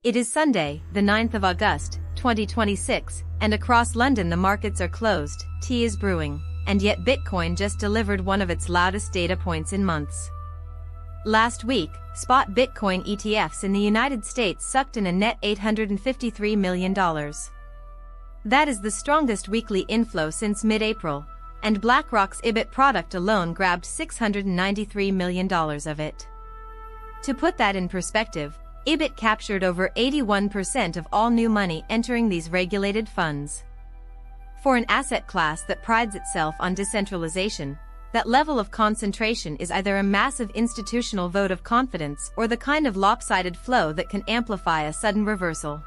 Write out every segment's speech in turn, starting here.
It is Sunday, the 9th of August, 2026, and across London the markets are closed, tea is brewing, and yet Bitcoin just delivered one of its loudest data points in months. Last week, spot Bitcoin ETFs in the United States sucked in a net $853 million. That is the strongest weekly inflow since mid-April, and BlackRock's IBIT product alone grabbed $693 million of it. To put that in perspective, IBIT captured over 81% of all new money entering these regulated funds. For an asset class that prides itself on decentralization, that level of concentration is either a massive institutional vote of confidence or the kind of lopsided flow that can amplify a sudden reversal.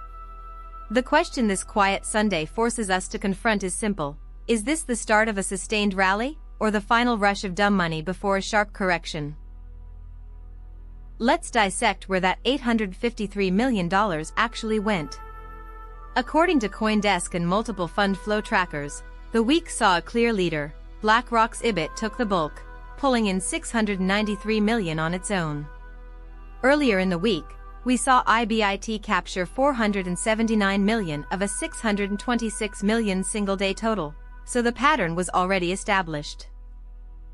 The question this quiet Sunday forces us to confront is simple: is this the start of a sustained rally, or the final rush of dumb money before a sharp correction? Let's dissect where that $853 million actually went. According to CoinDesk and multiple fund flow trackers, the week saw a clear leader. BlackRock's IBIT took the bulk, pulling in $693 million on its own. Earlier in the week, we saw IBIT capture $479 million of a $626 million single-day total, so the pattern was already established.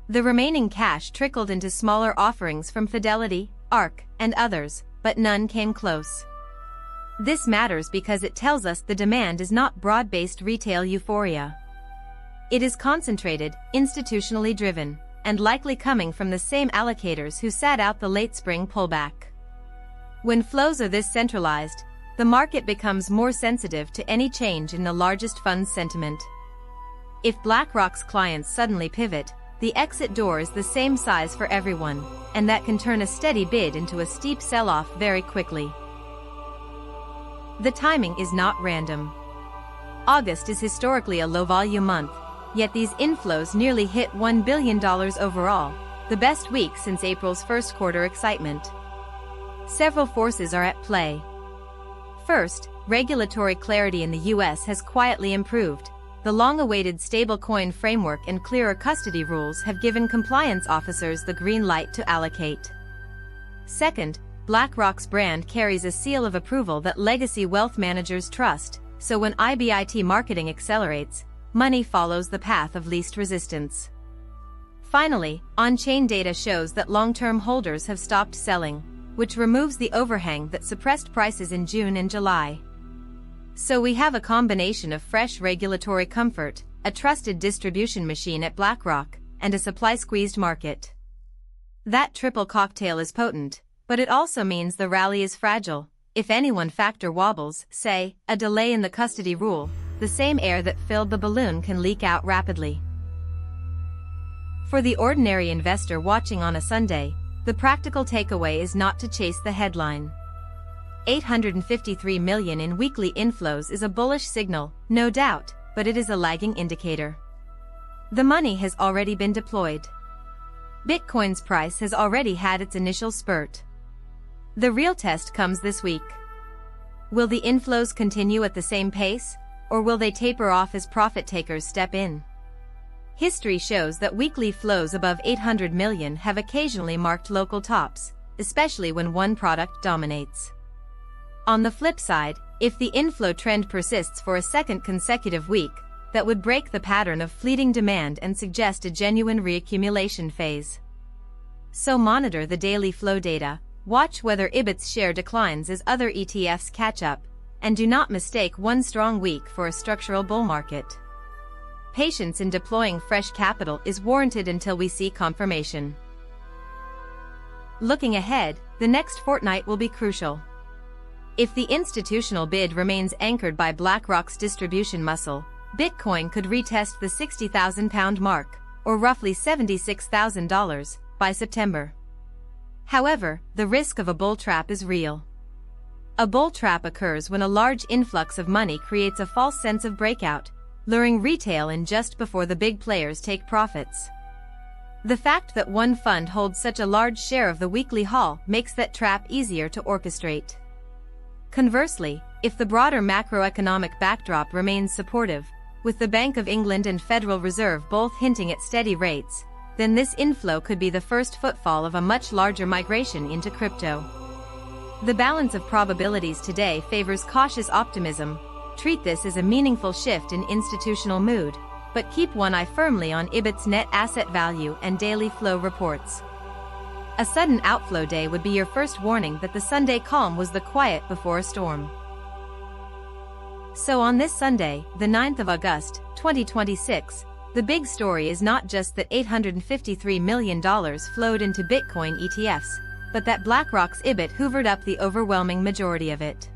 The remaining cash trickled into smaller offerings from Fidelity, ARK, and others, but none came close. This matters because it tells us the demand is not broad-based retail euphoria. It is concentrated, institutionally driven, and likely coming from the same allocators who sat out the late spring pullback. When flows are this centralized, the market becomes more sensitive to any change in the largest fund's sentiment. If BlackRock's clients suddenly pivot, the exit door is the same size for everyone, and that can turn a steady bid into a steep sell-off very quickly. The timing is not random. August is historically a low-volume month, yet these inflows nearly hit $1 billion overall, the best week since April's first quarter excitement. Several forces are at play. First, regulatory clarity in the US has quietly improved. The long-awaited stablecoin framework and clearer custody rules have given compliance officers the green light to allocate. Second, BlackRock's brand carries a seal of approval that legacy wealth managers trust, so when IBIT marketing accelerates, money follows the path of least resistance. Finally, on-chain data shows that long-term holders have stopped selling, which removes the overhang that suppressed prices in June and July. So we have a combination of fresh regulatory comfort, a trusted distribution machine at BlackRock, and a supply-squeezed market. That triple cocktail is potent, but it also means the rally is fragile. If any one factor wobbles, say, a delay in the custody rule, the same air that filled the balloon can leak out rapidly. For the ordinary investor watching on a Sunday, the practical takeaway is not to chase the headline. $853 million in weekly inflows is a bullish signal, no doubt, but it is a lagging indicator. The money has already been deployed. Bitcoin's price has already had its initial spurt. The real test comes this week. Will the inflows continue at the same pace, or will they taper off as profit takers step in? History shows that weekly flows above $800 million have occasionally marked local tops, especially when one product dominates. On the flip side, if the inflow trend persists for a second consecutive week, that would break the pattern of fleeting demand and suggest a genuine reaccumulation phase. So monitor the daily flow data, watch whether IBIT's share declines as other ETFs catch up, and do not mistake one strong week for a structural bull market. Patience in deploying fresh capital is warranted until we see confirmation. Looking ahead, the next fortnight will be crucial. If the institutional bid remains anchored by BlackRock's distribution muscle, Bitcoin could retest the £60,000 mark, or roughly $76,000, by September. However, the risk of a bull trap is real. A bull trap occurs when a large influx of money creates a false sense of breakout, luring retail in just before the big players take profits. The fact that one fund holds such a large share of the weekly haul makes that trap easier to orchestrate. Conversely, if the broader macroeconomic backdrop remains supportive, with the Bank of England and Federal Reserve both hinting at steady rates, then this inflow could be the first footfall of a much larger migration into crypto. The balance of probabilities today favors cautious optimism. Treat this as a meaningful shift in institutional mood, but keep one eye firmly on IBIT's net asset value and daily flow reports. A sudden outflow day would be your first warning that the Sunday calm was the quiet before a storm. So on this Sunday, the 9th of August, 2026, the big story is not just that $853 million flowed into Bitcoin ETFs, but that BlackRock's IBIT hoovered up the overwhelming majority of it.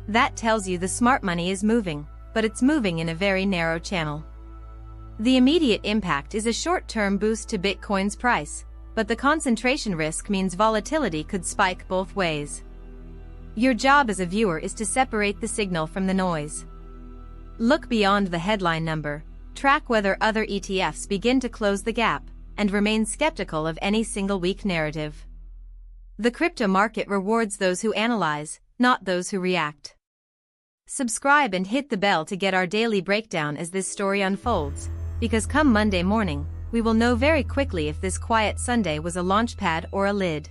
That tells you the smart money is moving, but it's moving in a very narrow channel. The immediate impact is a short-term boost to Bitcoin's price, but the concentration risk means volatility could spike both ways. Your job as a viewer is to separate the signal from the noise. Look beyond the headline number, track whether other ETFs begin to close the gap, and remain skeptical of any single weak narrative. The crypto market rewards those who analyze, not those who react. Subscribe and hit the bell to get our daily breakdown as this story unfolds, because come Monday morning, we will know very quickly if this quiet Sunday was a launchpad or a lid.